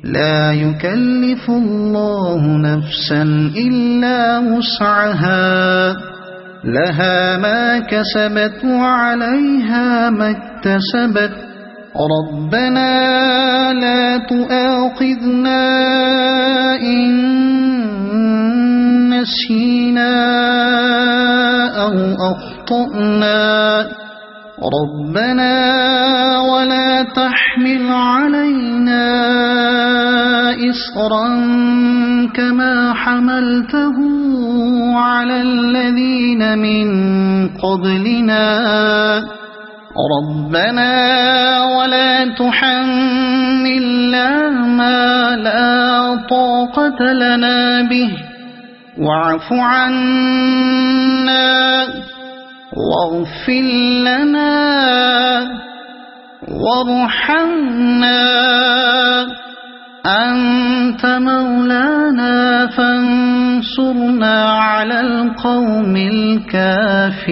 لا يكلف الله نفسا إلا وسعها، لها ما كسبت وعليها ما اكتسبت. ربنا لا تؤاخذنا إن نسينا أو أخطأنا. ربنا ولا تحمل علينا إصرا كما حملته على الذين من قبلنا. ربنا ولا تحملنا ما لا طاقة لنا به، واعف عنا واغفر لنا وارحمنا، أنت مولانا فانصرنا على القوم الكافرين.